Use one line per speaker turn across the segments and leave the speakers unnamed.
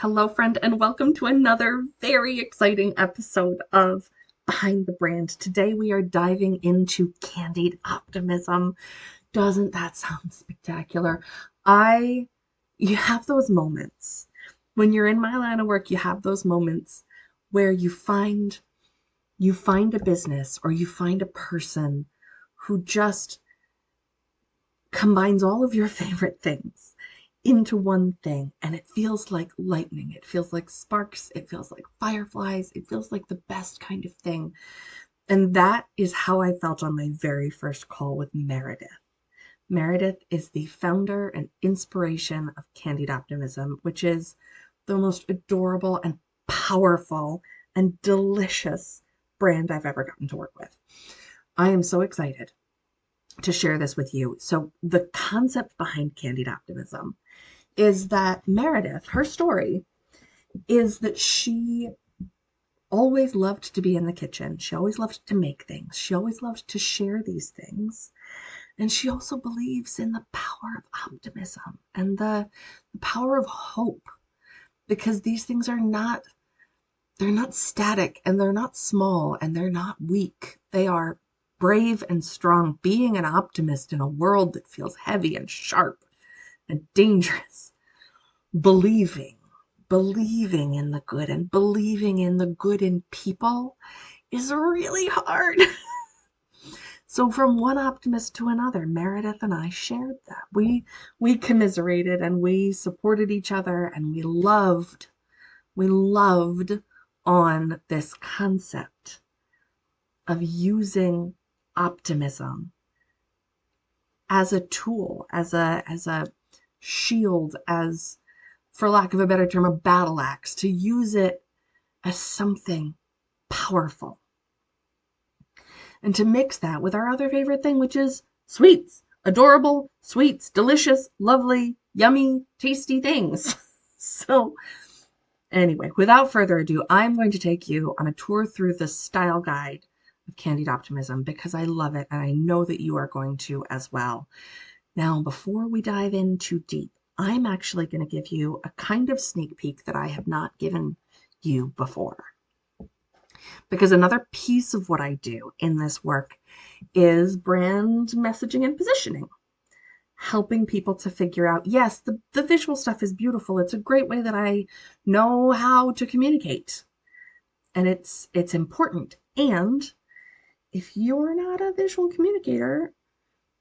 Hello, friend, and welcome to another very exciting episode of Behind the Brand. Today we are diving into Candied Optimism. Doesn't that sound spectacular? You have those moments when you're in my line of work, you have those moments where you find a business or you find a person who just combines all of your favorite things into one thing, and it feels like lightning, it feels like sparks, it feels like fireflies, it feels like the best kind of thing. And that is how I felt on my very first call with Meredith. Meredith is the founder and inspiration of Candied Optimism, which is the most adorable and powerful and delicious brand I've ever gotten to work with. I am so excited to share this with you. So the concept behind Candied Optimism is that Meredith, her story is that she always loved to be in the kitchen. She always loved to make things. She always loved to share these things. And she also believes in the power of optimism and the power of hope, because these things they're not static, and they're not small, and they're not weak. They are brave and strong. Being an optimist in a world that feels heavy and sharp and dangerous. Believing in the good and believing in the good in people is really hard. So from one optimist to another, Meredith and I shared that. We commiserated and we supported each other, and we loved on this concept of using optimism as a tool, as a shield, as, for lack of a better term, a battle axe, to use it as something powerful. And to mix that with our other favorite thing, which is sweets. Adorable sweets, delicious, lovely, yummy, tasty things. So anyway, without further ado, I'm going to take you on a tour through the style guide of Candied Optimism, because I love it and I know that you are going to as well. Now, before we dive in too deep, I'm actually going to give you a kind of sneak peek that I have not given you before. Because another piece of what I do in this work is brand messaging and positioning. Helping people to figure out, yes, the visual stuff is beautiful. It's a great way that I know how to communicate. And it's important. And if you're not a visual communicator,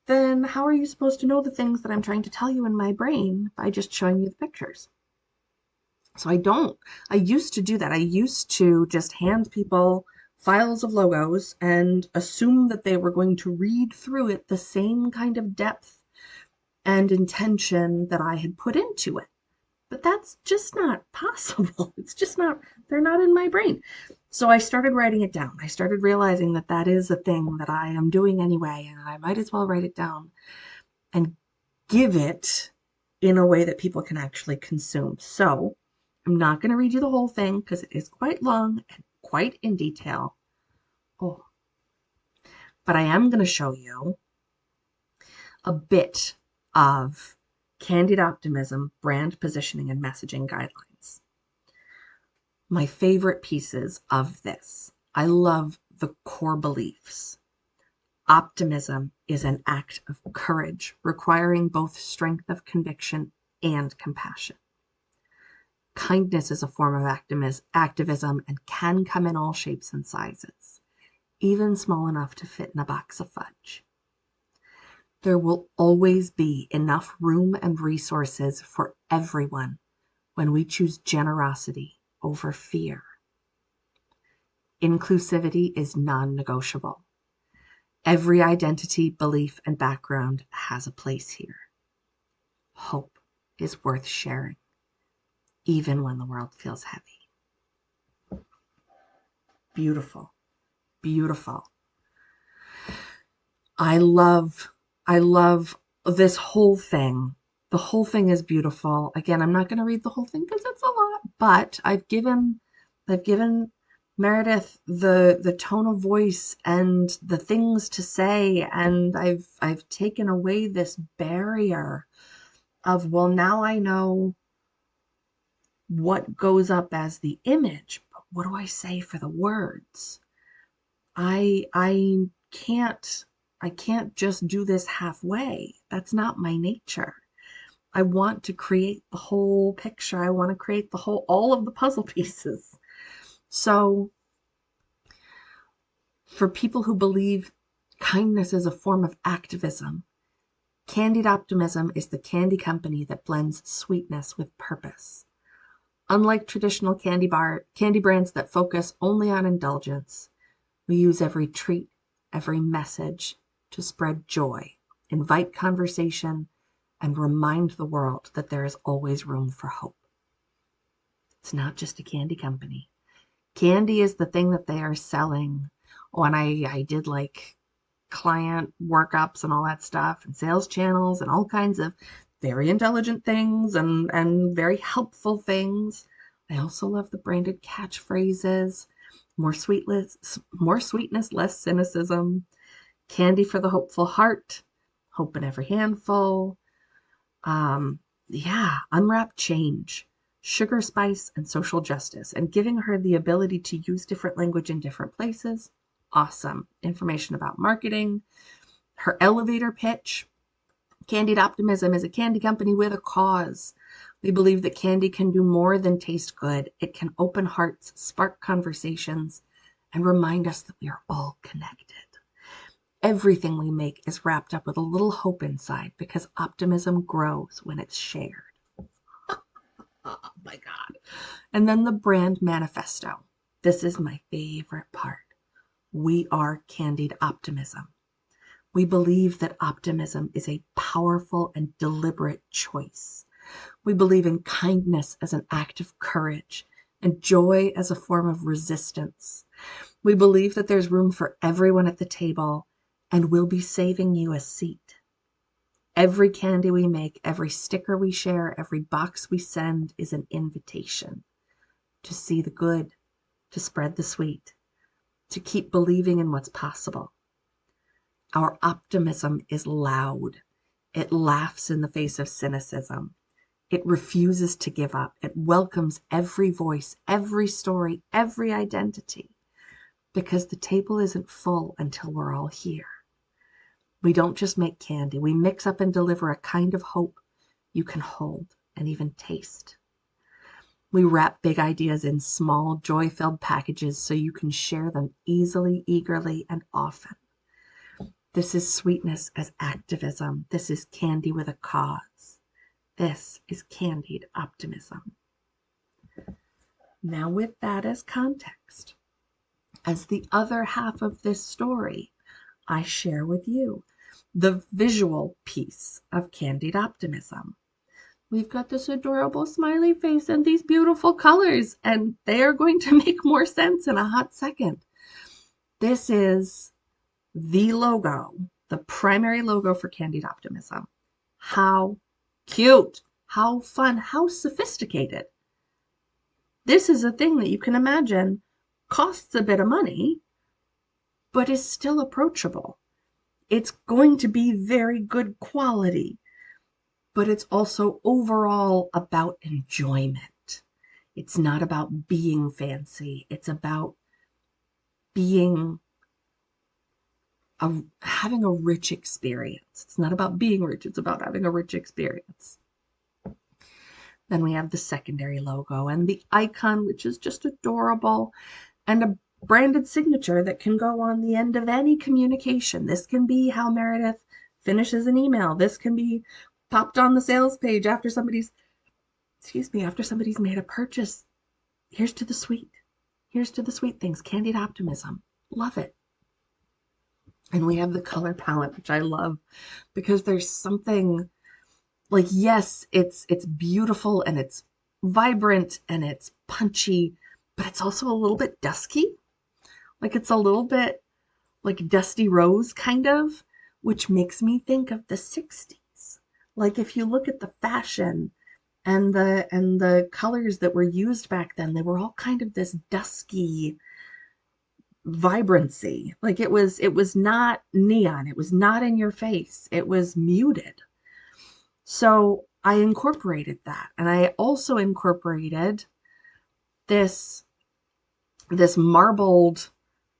then how are you supposed to know the things that I'm trying to tell you in my brain by just showing you the pictures? So I used to do that. I used to just hand people files of logos and assume that they were going to read through it the same kind of depth and intention that I had put into it. But that's just not possible. It's just not, they're not in my brain. So I started writing it down. I started realizing that that is a thing that I am doing anyway, and I might as well write it down and give it in a way that people can actually consume. So I'm not going to read you the whole thing because it is quite long and quite in detail. Oh, but I am going to show you a bit of Candied Optimism brand positioning and messaging guidelines. My favorite pieces of this. I love the core beliefs. Optimism is an act of courage, requiring both strength of conviction and compassion. Kindness is a form of activism and can come in all shapes and sizes, even small enough to fit in a box of fudge. There will always be enough room and resources for everyone when we choose generosity over fear. Inclusivity is non-negotiable. Every identity, belief, and background has a place here. Hope is worth sharing, even when the world feels heavy. Beautiful, beautiful. I love this whole thing. The whole thing is beautiful. Again, I'm not going to read the whole thing because it's a lot, but I've given Meredith the tone of voice and the things to say, and I've taken away this barrier of, well, now I know what goes up as the image, but what do I say for the words? I can't just do this halfway. That's not my nature. I want to create the whole picture. I want to create all of the puzzle pieces. So for people who believe kindness is a form of activism, Candied Optimism is the candy company that blends sweetness with purpose. Unlike traditional candy brands that focus only on indulgence, we use every treat, every message to spread joy, invite conversation, and remind the world that there is always room for hope. It's not just a candy company. Candy is the thing that they are selling. Oh, and I did like client workups and all that stuff and sales channels and all kinds of very intelligent things and very helpful things. I also love the branded catchphrases. More sweetness, less cynicism. Candy for the hopeful heart. Hope in every handful. Unwrapped change. Sugar, spice, and social justice. And giving her the ability to use different language in different places. Awesome. Information about marketing. Her elevator pitch. Candied Optimism is a candy company with a cause. We believe that candy can do more than taste good. It can open hearts, spark conversations, and remind us that we are all connected. Everything we make is wrapped up with a little hope inside because optimism grows when it's shared. Oh my God. And then the brand manifesto. This is my favorite part. We are Candied Optimism. We believe that optimism is a powerful and deliberate choice. We believe in kindness as an act of courage and joy as a form of resistance. We believe that there's room for everyone at the table, and we'll be saving you a seat. Every candy we make, every sticker we share, every box we send is an invitation to see the good, to spread the sweet, to keep believing in what's possible. Our optimism is loud. It laughs in the face of cynicism. It refuses to give up. It welcomes every voice, every story, every identity, because the table isn't full until we're all here. We don't just make candy. We mix up and deliver a kind of hope you can hold and even taste. We wrap big ideas in small, joy-filled packages so you can share them easily, eagerly, and often. This is sweetness as activism. This is candy with a cause. This is Candied Optimism. Now, with that as context, as the other half of this story, I share with you the visual piece of Candied Optimism. We've got this adorable smiley face and these beautiful colors, and they are going to make more sense in a hot second. This is the logo, the primary logo for Candied Optimism. How cute, how fun, how sophisticated. This is a thing that you can imagine costs a bit of money, but is still approachable. It's going to be very good quality, but it's also overall about enjoyment. It's not about being fancy. It's about being having a rich experience. It's not about being rich. It's about having a rich experience. Then we have the secondary logo and the icon, which is just adorable, and a branded signature that can go on the end of any communication. This can be how Meredith finishes an email. This can be popped on the sales page after somebody's made a purchase. Here's to the sweet. Here's to the sweet things. Candied Optimism. Love it. And we have the color palette, which I love because there's something like, yes, it's beautiful and it's vibrant and it's punchy, but it's also a little bit dusky. Like it's a little bit like Dusty Rose kind of, which makes me think of the 60s. Like if you look at the fashion and the colors that were used back then, they were all kind of this dusky vibrancy. Like it was not neon. It was not in your face. It was muted. So I incorporated that. And I also incorporated this marbled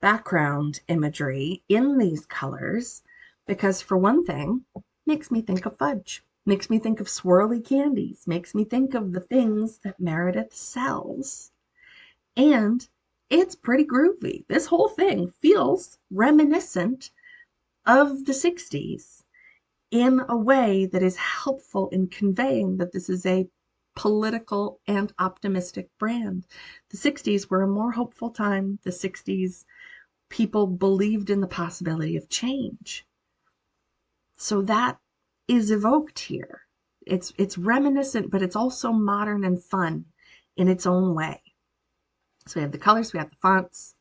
background imagery in these colors because, for one thing, makes me think of fudge, makes me think of swirly candies, makes me think of the things that Meredith sells. And it's pretty groovy. This whole thing feels reminiscent of the 60s in a way that is helpful in conveying that this is a political and optimistic brand. The 60s were a more hopeful time. The 60s, people believed in the possibility of change. So that is evoked here. It's reminiscent, but it's also modern and fun in its own way. So we have the colors, we have the fonts,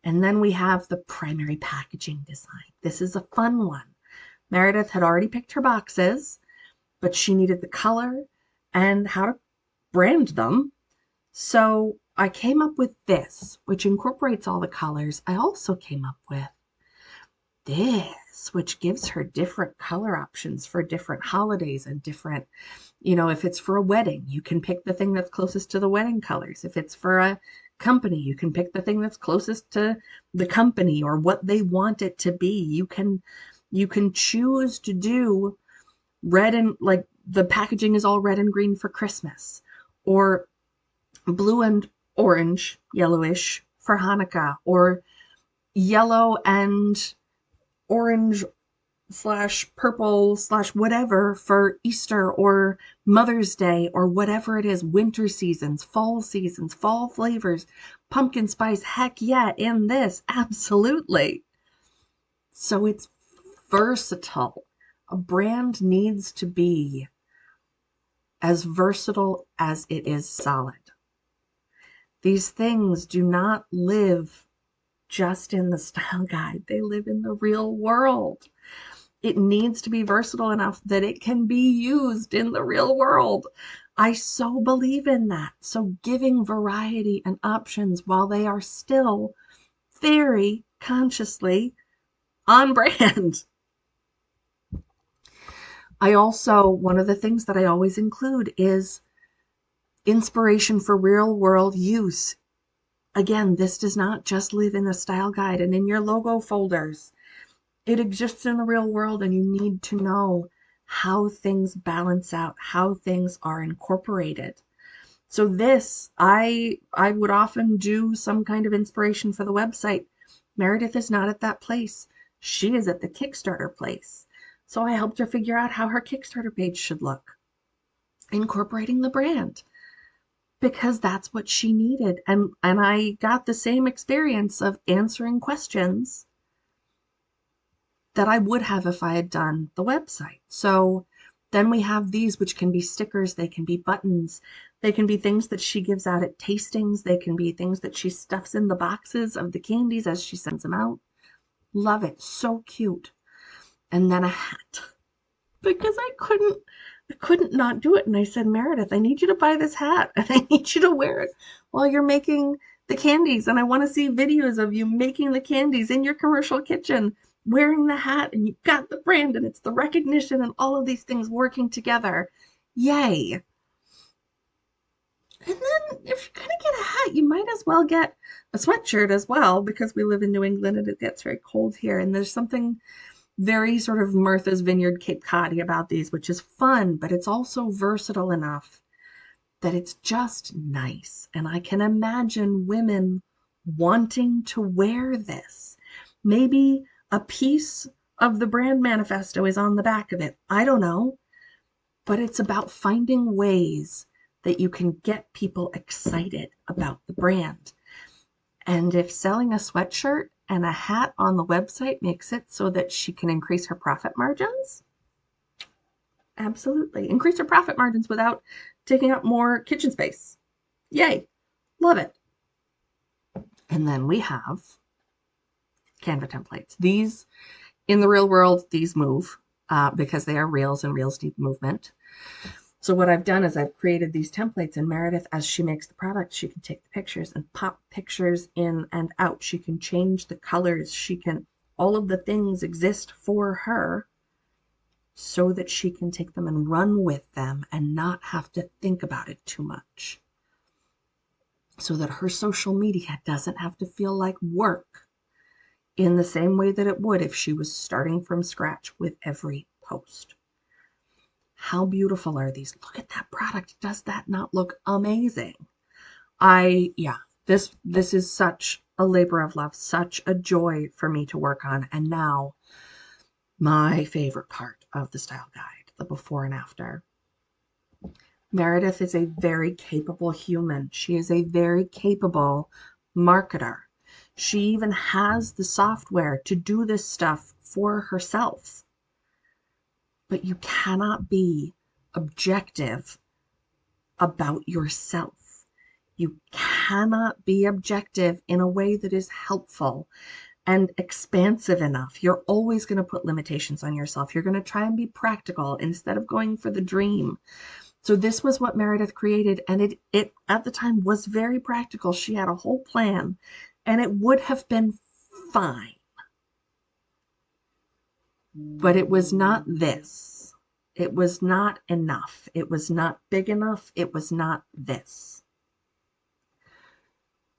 and then we have the primary packaging design. This is a fun one. Meredith had already picked her boxes, but she needed the color and how to brand them. So I came up with this, which incorporates all the colors. I also came up with this, which gives her different color options for different holidays and different, if it's for a wedding, you can pick the thing that's closest to the wedding colors. If it's for a company, you can pick the thing that's closest to the company or what they want it to be. You can choose to do red, and like the packaging is all red and green for Christmas, or blue and orange, yellowish for Hanukkah, or yellow and orange / purple / whatever for Easter or Mother's Day or whatever it is, winter seasons, fall flavors, pumpkin spice, heck yeah, in this, absolutely. So it's versatile. A brand needs to be as versatile as it is solid. These things do not live just in the style guide. They live in the real world. It needs to be versatile enough that it can be used in the real world. I so believe in that. So giving variety and options while they are still very consciously on brand. One of the things that I always include is inspiration for real world use. Again, this does not just live in the style guide and in your logo folders. It exists in the real world, and you need to know how things balance out, how things are incorporated. So this, I would often do some kind of inspiration for the website. Meredith is not at that place. She is at the Kickstarter place. So I helped her figure out how her Kickstarter page should look, incorporating the brand, because that's what she needed. And I got the same experience of answering questions that I would have if I had done the website. So then we have these, which can be stickers, they can be buttons, they can be things that she gives out at tastings, they can be things that she stuffs in the boxes of the candies as she sends them out. Love it, so cute. And then a hat, because I couldn't not do it. And I said, Meredith, I need you to buy this hat and I need you to wear it while you're making the candies. And I want to see videos of you making the candies in your commercial kitchen, wearing the hat, and you've got the brand and it's the recognition and all of these things working together. Yay. And then if you're going to get a hat, you might as well get a sweatshirt as well, because we live in New England and it gets very cold here. And there's something very sort of Martha's Vineyard Cape Cod-y about these, which is fun, but it's also versatile enough that it's just nice. And I can imagine women wanting to wear this. Maybe a piece of the brand manifesto is on the back of it. I don't know. But it's about finding ways that you can get people excited about the brand. And if selling a sweatshirt and a hat on the website makes it so that she can increase her profit margins, absolutely. Increase her profit margins without taking up more kitchen space. Yay. Love it. And then we have Canva templates. These, in the real world, these move because they are reels, and reels need movement. So what I've done is I've created these templates, and Meredith, as she makes the product, she can take the pictures and pop pictures in and out. She can change the colors. All of the things exist for her so that she can take them and run with them and not have to think about it too much. So that her social media doesn't have to feel like work in the same way that it would if she was starting from scratch with every post. How beautiful are these? Look at that product. Does that not look amazing? This is such a labor of love, such a joy for me to work on. And now my favorite part of the style guide, the before and after. Meredith is a very capable human. She is a very capable marketer. She even has the software to do this stuff for herself. But you cannot be objective about yourself. You cannot be objective in a way that is helpful and expansive enough. You're always going to put limitations on yourself. You're going to try and be practical instead of going for the dream. So this was what Meredith created, and it at the time was very practical. She had a whole plan, and it would have been fine. But it was not this. It was not enough. It was not big enough. It was not this.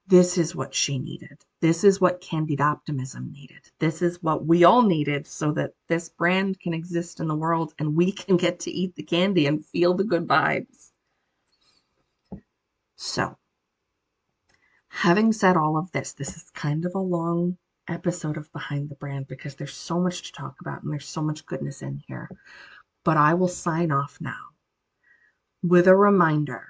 This is what she needed. This is what Candied Optimism needed. This is what we all needed so that this brand can exist in the world and we can get to eat the candy and feel the good vibes. So, having said all of this, this is kind of a long episode of Behind the Brand because there's so much to talk about and there's so much goodness in here. But I will sign off now with a reminder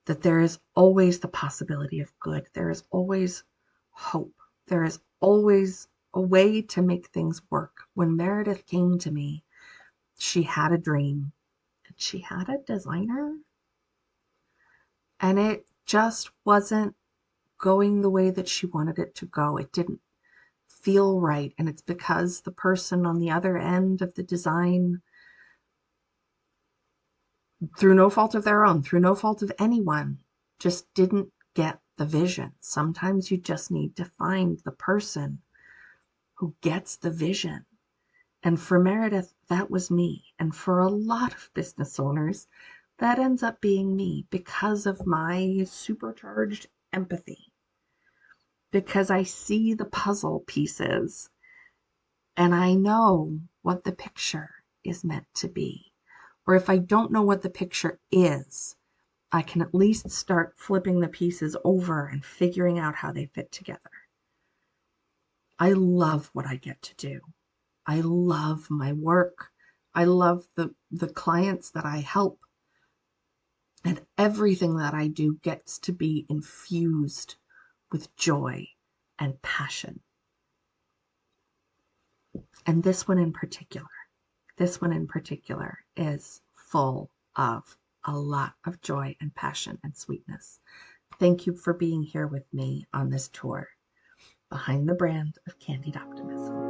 that there is always the possibility of good. There is always hope. There is always a way to make things work. When Meredith came to me, she had a dream and she had a designer, and it just wasn't going the way that she wanted it to go. It didn't feel right, and it's because the person on the other end of the design, through no fault of their own, through no fault of anyone, just didn't get the vision. Sometimes you just need to find the person who gets the vision. And for Meredith, that was me. And for a lot of business owners, that ends up being me because of my supercharged empathy. Because I see the puzzle pieces and I know what the picture is meant to be. Or if I don't know what the picture is, I can at least start flipping the pieces over and figuring out how they fit together. I love what I get to do. I love my work. I love the clients that I help. And everything that I do gets to be infused with joy and passion. And this one in particular is full of a lot of joy and passion and sweetness. Thank you for being here with me on this tour, Behind the Brand of Candied Optimism.